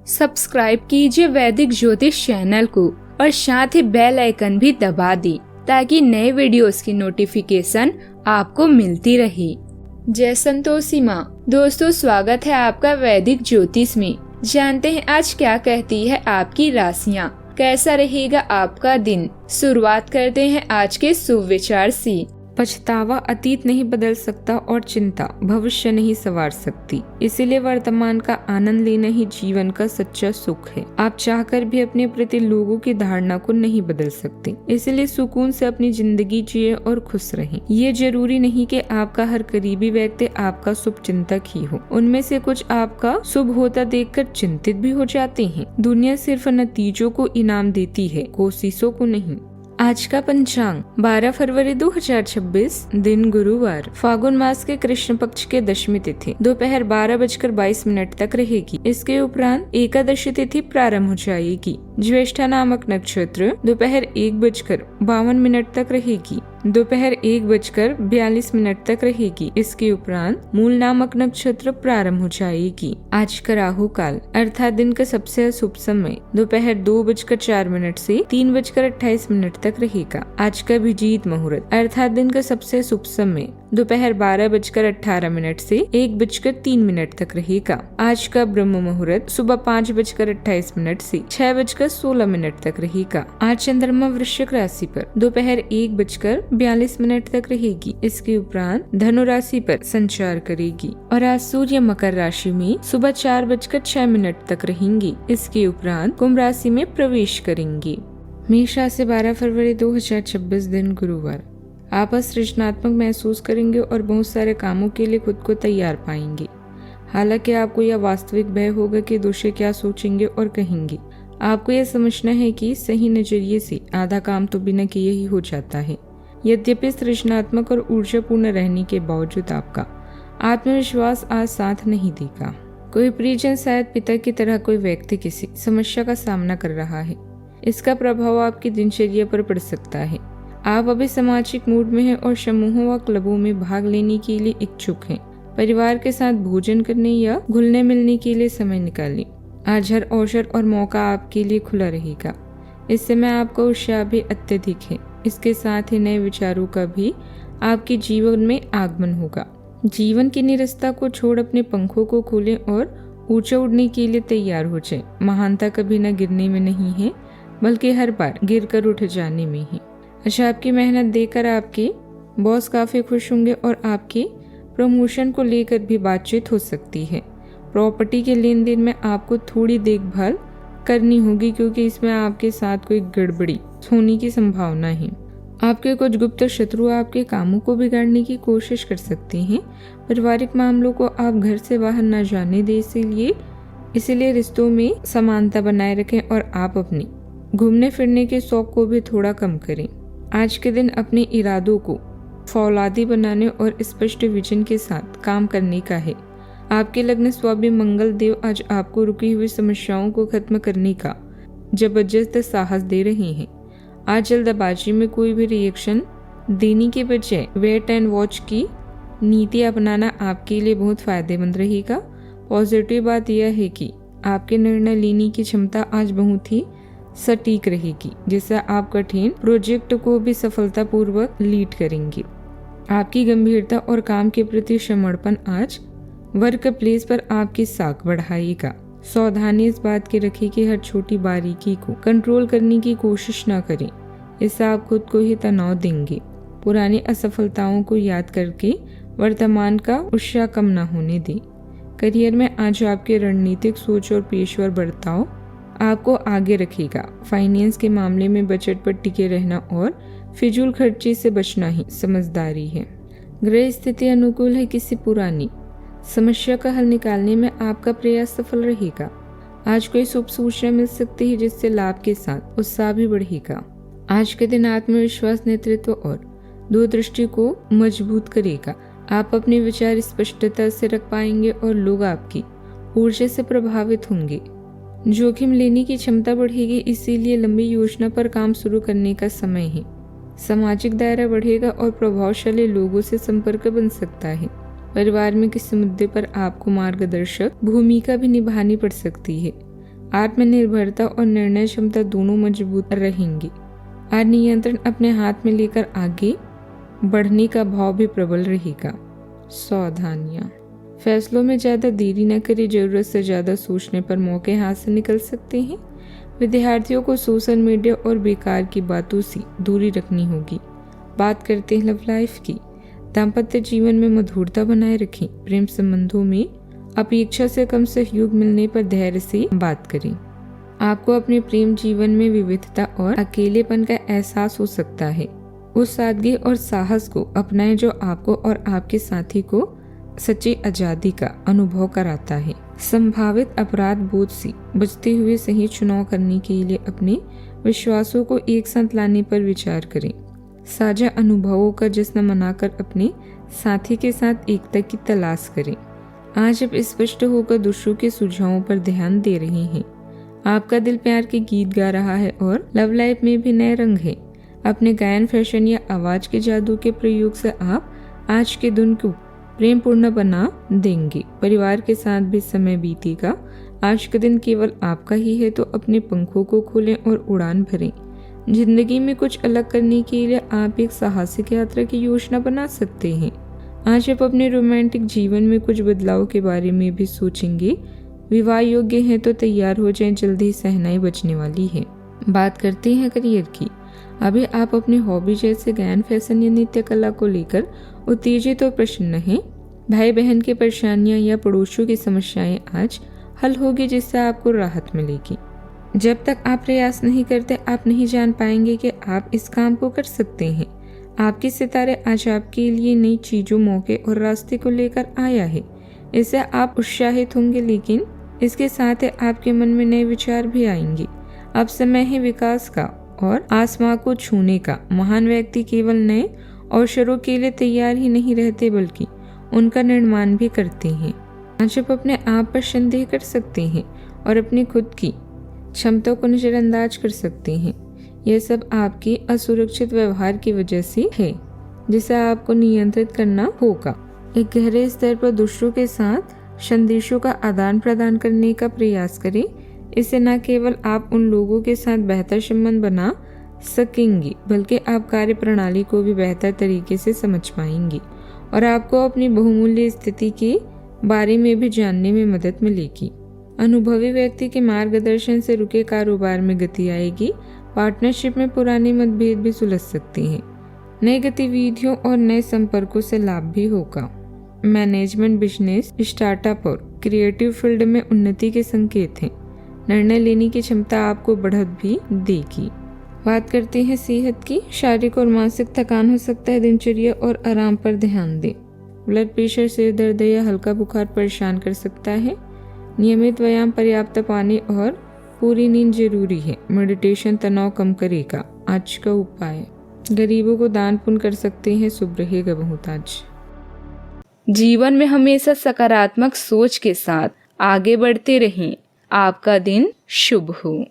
Subscribe कीजिए वैदिक ज्योतिष चैनल को और साथ ही बेल आइकन भी दबा दी ताकि नए वीडियोस की नोटिफिकेशन आपको मिलती रहे। जय संतोषी माँ। दोस्तों, स्वागत है आपका वैदिक ज्योतिष में। जानते हैं आज क्या कहती है आपकी राशियाँ, कैसा रहेगा आपका दिन। शुरुआत करते हैं आज के शुभ विचार से। पछतावा अतीत नहीं बदल सकता और चिंता भविष्य नहीं संवार सकती, इसीलिए वर्तमान का आनंद लेना ही जीवन का सच्चा सुख है। आप चाहकर भी अपने प्रति लोगों की धारणा को नहीं बदल सकते, इसलिए सुकून से अपनी जिंदगी जिए और खुश रहें। ये जरूरी नहीं कि आपका हर करीबी व्यक्ति आपका शुभ चिंतक ही हो, उनमें से कुछ आपका शुभ होता देखकर चिंतित भी हो जाते हैं। दुनिया सिर्फ नतीजों को इनाम देती है, कोशिशों को नहीं। आज का पंचांग 12 फरवरी 2026, दिन गुरुवार। फागुन मास के कृष्ण पक्ष के दशमी तिथि दोपहर 12:22 तक रहेगी। इसके उपरांत एकादशी तिथि प्रारंभ हो जाएगी। ज्येष्ठा नामक नक्षत्र दोपहर 1:52 तक रहेगी। दोपहर 1:42 तक रहेगी। इसके उपरांत मूल नामक नक्षत्र प्रारंभ हो जाएगी। आज का राहु काल अर्थात दिन का सबसे अशुभ समय दोपहर 2:04 से 3:28 तक रहेगा। आज का अभिजीत मुहूर्त अर्थात दिन का सबसे शुभ समय दोपहर 12:18 से 1:03 तक रहेगा। आज का ब्रह्म मुहूर्त सुबह 5:28 से 6:16 तक रहेगा। आज चंद्रमा वृश्चिक राशि पर दोपहर 1:42 तक रहेगी। इसके उपरांत धनु राशि पर संचार करेगी और आज सूर्य मकर राशि में सुबह 4:06 तक रहेंगी। इसके उपरांत कुंभ राशि में प्रवेश करेंगे। मेष राशि 12 फरवरी 2026, दिन गुरुवार। आप सृजनात्मक महसूस करेंगे और बहुत सारे कामों के लिए खुद को तैयार पाएंगे। हालांकि आपको यह वास्तविक भय होगा कि दूसरे क्या सोचेंगे और कहेंगे। आपको यह समझना है कि सही नजरिए से आधा काम तो बिना किए ही हो जाता है। यद्यपि सृजनात्मक और ऊर्जापूर्ण रहने के बावजूद आपका आत्मविश्वास आज साथ नहीं देगा। कोई परिजन, शायद पिता की तरह कोई व्यक्ति किसी समस्या का सामना कर रहा है। इसका प्रभाव आपकी दिनचर्या पर पड़ सकता है। आप अभी सामाजिक मूड में हैं और समूहों व क्लबों में भाग लेने के लिए इच्छुक हैं। परिवार के साथ भोजन करने या घुलने मिलने के लिए समय निकालें। आज हर अवसर और मौका आपके लिए खुला रहेगा। इस समय आपका उत्साह भी अत्यधिक है। इसके साथ ही नए विचारों का भी आपके जीवन में आगमन होगा। जीवन की निरस्ता को छोड़ अपने पंखों को खोलें और ऊंचा उड़ने के लिए तैयार हो जाएं। महानता कभी न गिरने में नहीं है, बल्कि हर बार गिरकर उठ जाने में है। अच्छा, आपकी मेहनत देखकर आपके बॉस काफी खुश होंगे और आपके प्रमोशन को लेकर भी बातचीत हो सकती है। प्रॉपर्टी के लेन देन में आपको थोड़ी देखभाल करनी होगी, क्योंकि इसमें आपके साथ कोई गड़बड़ी होने की संभावना है। आपके कुछ गुप्त शत्रु आपके कामों को बिगाड़ने की कोशिश कर सकते हैं। पारिवारिक मामलों को आप घर से बाहर न जाने दें, इसीलिए रिश्तों में समानता बनाए रखें और आप अपनी घूमने फिरने के शौक को भी थोड़ा कम करें। आज के दिन अपने इरादों को फौलादी बनाने और स्पष्ट विजन के साथ काम करने का है। आपके लग्न स्वामी मंगल देव आज आपको रुकी हुई समस्याओं को खत्म करने का जबरदस्त साहस दे रहे हैं। आज जल्दबाजी में कोई भी रिएक्शन देने के बजाय वेट एंड वॉच की नीति अपनाना आपके लिए बहुत फायदेमंद रहेगा। पॉजिटिव बात यह है कि आपके निर्णय लेने की क्षमता आज बहुत ही सटीक रहेगी, जिससे आप कठिन प्रोजेक्ट को भी सफलतापूर्वक लीड करेंगे। आपकी गंभीरता और काम के प्रति समर्पण आज वर्क प्लेस पर आपकी साख बढ़ाएगा। सावधानी इस बात की रखें कि हर छोटी बारीकी को कंट्रोल करने की कोशिश न करें, इससे आप खुद को ही तनाव देंगे। पुरानी असफलताओं को याद करके वर्तमान का उत्साह कम न होने दें। करियर में आज आपके रणनीतिक सोच और पेशेवर बर्ताव आपको आगे रखेगा। फाइनेंस के मामले में बजट पर टिके रहना और फिजूल खर्ची से बचना ही समझदारी है। ग्रह स्थिति अनुकूल है। किसी पुरानी समस्या का हल निकालने में आपका प्रयास सफल रहेगा। आज कोई शुभ सूचना मिल सकती है, जिससे लाभ के साथ उत्साह भी बढ़ेगा। आज के दिन आत्मविश्वास, नेतृत्व और दूरदृष्टि को मजबूत करेगा। आप अपने विचार स्पष्टता से रख पाएंगे और लोग आपकी ऊर्जा से प्रभावित होंगे। जोखिम लेने की क्षमता बढ़ेगी, इसीलिए लंबी योजना पर काम शुरू करने का समय है। सामाजिक दायरा बढ़ेगा और प्रभावशाली लोगों से संपर्क बन सकता है। परिवार में किसी मुद्दे पर आपको मार्गदर्शक भूमिका भी निभानी पड़ सकती है। आत्मनिर्भरता और निर्णय क्षमता दोनों मजबूत रहेंगी। आज नियंत्रण अपने हाथ में लेकर आगे बढ़ने का भाव भी प्रबल रहेगा। सावधानियां, फैसलों में ज्यादा देरी न करें, जरूरत से ज्यादा सोचने पर मौके हाथ से निकल सकते हैं। विद्यार्थियों को सोशल मीडिया और बेकार की बातों से दूरी रखनी होगी। बात करते हैं लव लाइफ की। दाम्पत्य जीवन में मधुरता बनाए रखें। प्रेम संबंधों में अपेक्षा से कम सहयोग मिलने पर धैर्य से बात करें। आपको अपने प्रेम जीवन में विविधता और अकेलेपन का एहसास हो सकता है। उस सादगी और साहस को अपनाएं जो आपको और आपके साथी को सच्ची आजादी का अनुभव कराता है। संभावित अपराध बोध से बचते हुए सही चुनाव करने के लिए अपने विश्वासों को एक साथ लाने पर विचार करें। साझा अनुभवों का जश्न मनाकर अपने साथी के साथ एकता की तलाश करें। आज आप स्पष्ट होकर दूसरों के सुझावों पर ध्यान दे रहे हैं। आपका दिल प्यार के गीत गा रहा है और लव लाइफ में भी नए रंग है। अपने गायन, फैशन या आवाज के जादू के प्रयोग से आप आज के दिन को प्रेम पूर्ण बना देंगे। परिवार के साथ भी समय बीतेगा। आज का दिन केवल आपका ही है, तो अपने पंखों को खोलें और उड़ान भरें। जिंदगी में कुछ अलग करने के लिए आप एक साहसिक यात्रा की योजना बना सकते हैं। आज आप अपने रोमांटिक जीवन में कुछ बदलाव के बारे में भी सोचेंगे। विवाह योग्य हैं तो तैयार हो जाएं, जल्दी सहनाई बचने वाली है। बात करते हैं करियर की। अभी आप अपनी हॉबी जैसे गायन, फैशन या नृत्य कला को लेकर उत्तेजित और प्रसन्न हैं। भाई बहन की परेशानियां या पड़ोसियों की समस्याएं आज हल होगी, जिससे आपको राहत मिलेगी। जब तक आप प्रयास नहीं करते, आप नहीं जान पाएंगे कि आप इस काम को कर सकते हैं। आपके सितारे आज आपके लिए नई चीजों, मौके और रास्ते को लेकर आया है। इससे आप उत्साहित होंगे, लेकिन इसके साथ ही आपके मन में नए विचार भी आएंगे। अब समय है विकास का और आसमां को छूने का। महान व्यक्ति केवल नए अवसरों के लिए तैयार ही नहीं रहते, बल्कि उनका निर्माण भी करते हैं। आज आप अपने आप पर संदेह कर सकते हैं और अपनी खुद की क्षमता को नजरअंदाज कर सकते हैं। यह सब आपके असुरक्षित व्यवहार की वजह से है, जिसे आपको नियंत्रित करना होगा। एक गहरे स्तर पर दूसरों के साथ संदेशों का आदान प्रदान करने का प्रयास करें। इससे न केवल आप उन लोगों के साथ बेहतर संबंध बना सकेंगे, बल्कि आप कार्य प्रणाली को भी बेहतर तरीके से समझ पाएंगे और आपको अपनी बहुमूल्य स्थिति के बारे में भी जानने में मदद मिलेगी। अनुभवी व्यक्ति के मार्गदर्शन से रुके कारोबार में गति आएगी। पार्टनरशिप में पुराने मतभेद भी सुलझ सकते हैं। नई गतिविधियों और नए संपर्कों से लाभ भी होगा। मैनेजमेंट, बिजनेस, स्टार्टअप और क्रिएटिव फील्ड में उन्नति के संकेत हैं। निर्णय लेने की क्षमता आपको बढ़त भी देगी। बात करते हैं सेहत की। शारीरिक और मानसिक थकान हो सकता है। दिनचर्या और आराम पर ध्यान दें। ब्लड प्रेशर, सिर दर्द या हल्का बुखार परेशान कर सकता है। नियमित व्यायाम, पर्याप्त पानी और पूरी नींद जरूरी है। मेडिटेशन तनाव कम करेगा। आज का उपाय, गरीबों को दान पुण्य कर सकते हैं। शुभ रहेगा बहुत आज। जीवन में हमेशा सकारात्मक सोच के साथ आगे बढ़ते रहें। आपका दिन शुभ हो।